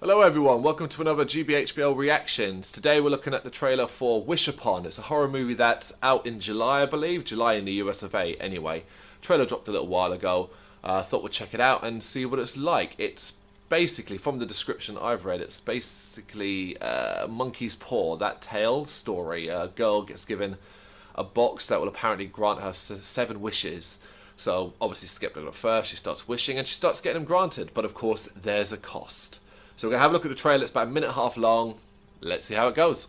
Hello everyone, welcome to another GBHBL reactions. Today we're looking at the trailer for Wish Upon. It's a horror movie that's out in July, I believe. July in the US of A anyway. Trailer dropped a little while ago. Thought we'd check it out and see what it's like. It's basically, from the description I've read, it's basically Monkey's Paw, that tale story. A girl gets given a box that will apparently grant her 7 wishes. So obviously skeptical at first, she starts wishing and she starts getting them granted. But of course there's a cost. So we're going to have a look at the trailer. It's about a minute and a half long. Let's see how it goes.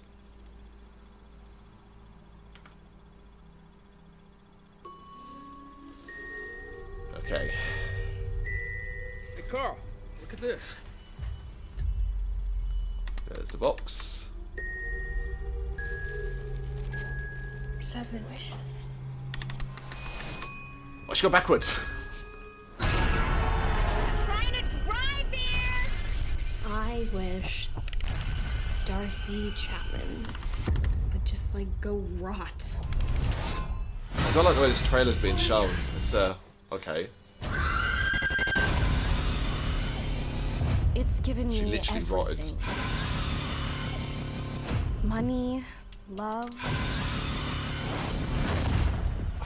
Okay. Hey Carl, look at this. There's the box. 7 wishes. Why should go backwards? I wish Darcy Chapman would just like go rot. I don't like the way this trailer's being shown. It's okay. It's given She me literally everything. rotted. Money, love.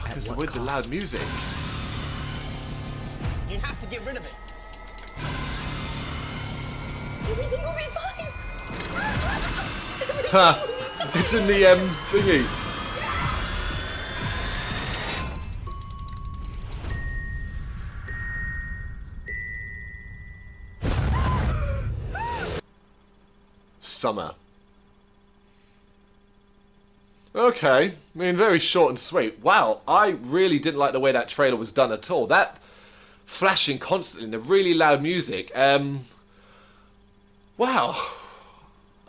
Because with the loud music. You have to get rid of it. Everything will be fine. Ha! It's in the thingy. Summer. Okay, I mean, very short and sweet. Wow, I really didn't like the way that trailer was done at all. That flashing constantly and the really loud music. Wow.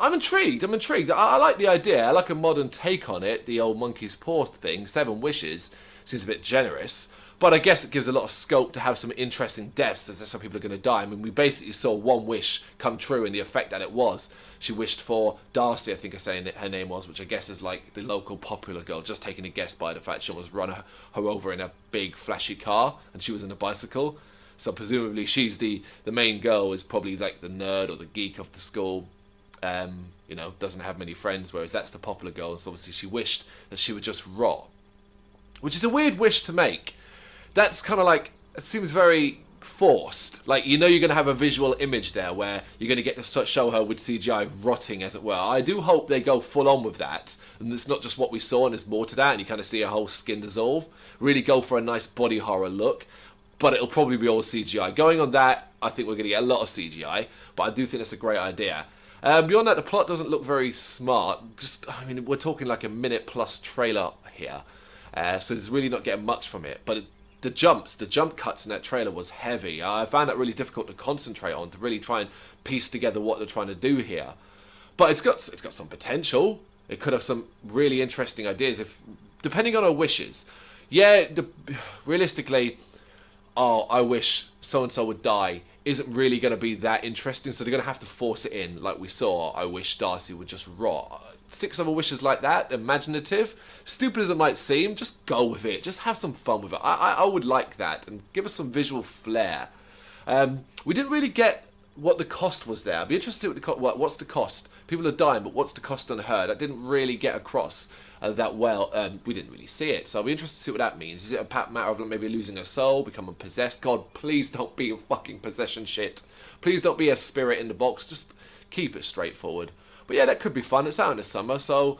I'm intrigued. I like the idea. I like a modern take on it. The old Monkey's Paw thing, 7 wishes, seems a bit generous. But I guess it gives a lot of scope to have some interesting deaths, as some people are going to die. I mean, we basically saw one wish come true and the effect that it was. She wished for Darcy, I think I say her name was, which I guess is like the local popular girl, just taking a guess by the fact she almost run her over in a big flashy car and she was in a bicycle. So presumably she's the main girl, is probably like the nerd or the geek of the school. You know, doesn't have many friends, whereas that's the popular girl. So obviously she wished that she would just rot. Which is a weird wish to make. That's kind of like, it seems very forced. Like, you know you're going to have a visual image there where you're going to get to show her with CGI rotting, as it were. I do hope they go full on with that. And it's not just what we saw and there's more to that. And you kind of see her whole skin dissolve. Really go for a nice body horror look. But it'll probably be all CGI. Going on that, I think we're going to get a lot of CGI. But I do think that's a great idea. Beyond that, the plot doesn't look very smart. I mean, we're talking like a minute plus trailer here. So there's really not getting much from it. But the jump cuts in that trailer was heavy. I found that really difficult to concentrate on, to really try and piece together what they're trying to do here. But it's got some potential. It could have some really interesting ideas, depending on her wishes. Yeah, realistically, oh, I wish so-and-so would die, isn't really going to be that interesting, so they're going to have to force it in, like we saw, I wish Darcy would just rot. 6 other wishes like that, imaginative, stupid as it might seem, just go with it, just have some fun with it. I would like that, and give us some visual flair. We didn't really get what the cost was there. I'd be interested with what's the cost? People are dying, but what's the cost on her? That didn't really get across that well. We didn't really see it, so I'll be interested to see what that means. Is it a matter of maybe losing a soul, becoming possessed? God, please don't be a fucking possession shit. Please don't be a spirit in the box. Just keep it straightforward. But yeah, that could be fun. It's out in the summer, so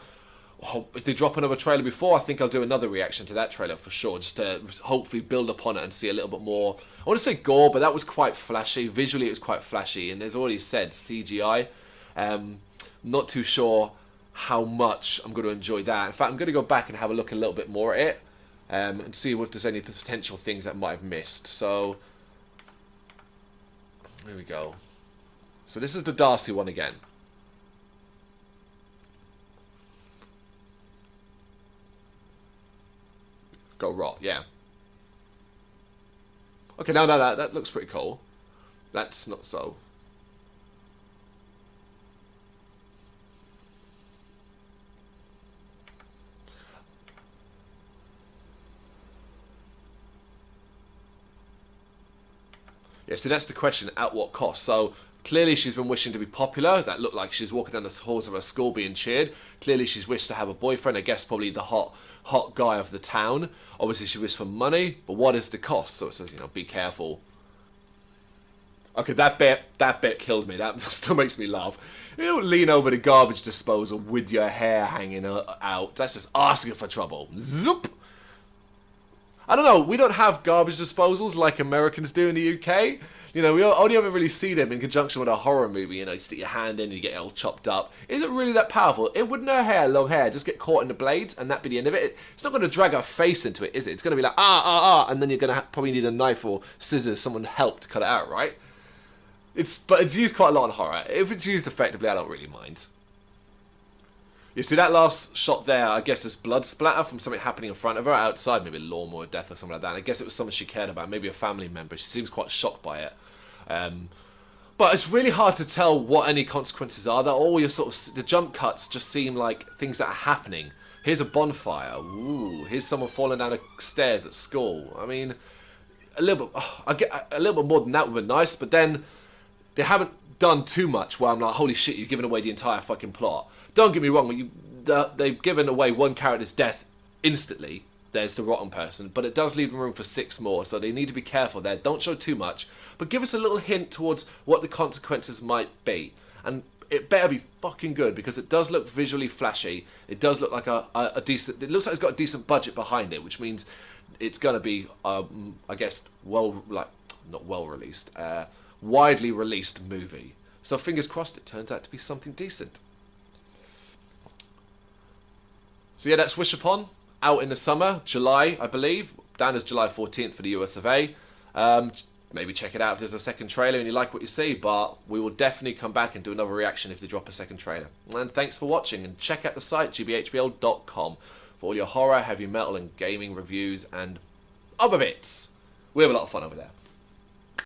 if they drop another trailer before, I think I'll do another reaction to that trailer for sure, just to hopefully build upon it and see a little bit more. I want to say gore, but that was quite flashy. Visually, it was quite flashy, and as already said, CGI. Not too sure how much I'm going to enjoy that. In fact, I'm going to go back and have a look a little bit more at it and see if there's any potential things that I might have missed. So, here we go. So this is the Darcy one again. Go rot, yeah. Okay, no, that looks pretty cool. That's not so. Yeah, so that's the question, at what cost? So Clearly she's been wishing to be popular. That looked like she's walking down the halls of her school being cheered. Clearly she's wished to have a boyfriend. I guess probably the hot guy of the town. Obviously she wished for money, but what is the cost? So it says, you know, be careful. Okay, that bit killed me. That still makes me laugh. You don't lean over the garbage disposal with your hair hanging out. That's just asking for trouble. Zoop. I don't know. We don't have garbage disposals like Americans do in the UK. You know, we only ever really see them in conjunction with a horror movie. You know, you stick your hand in and you get it all chopped up. Is it really that powerful? It wouldn't her hair, long hair, just get caught in the blades and that be the end of it. It's not going to drag her face into it, is it? It's going to be like, and then you're going to probably need a knife or scissors, someone help to cut it out, right? But it's used quite a lot in horror. If it's used effectively, I don't really mind. You see that last shot there, I guess it's blood splatter from something happening in front of her outside, maybe a lawnmower death or something like that. And I guess it was someone she cared about, maybe a family member. She seems quite shocked by it. But it's really hard to tell what any consequences are. That all your the jump cuts just seem like things that are happening. Here's a bonfire. Ooh, here's someone falling down the stairs at school. I mean, a little bit. I get a little bit more than that would be nice, but then they haven't done too much where I'm like, holy shit, you've given away the entire fucking plot. Don't get me wrong, they've given away one character's death instantly. There's the rotten person, but it does leave room for 6 more, so they need to be careful there. Don't show too much, but give us a little hint towards what the consequences might be. And it better be fucking good, because it does look visually flashy. It does look like a decent... It looks like it's got a decent budget behind it, which means it's going to be, I guess, not well-released, widely released movie. So fingers crossed it turns out to be something decent. So yeah, that's Wish Upon, out in the summer, July, I believe. Down as July 14th for the US of A. Maybe check it out if there's a second trailer and you like what you see, but we will definitely come back and do another reaction if they drop a second trailer. And thanks for watching, and check out the site, GBHBL.com, for all your horror, heavy metal and gaming reviews and other bits. We have a lot of fun over there.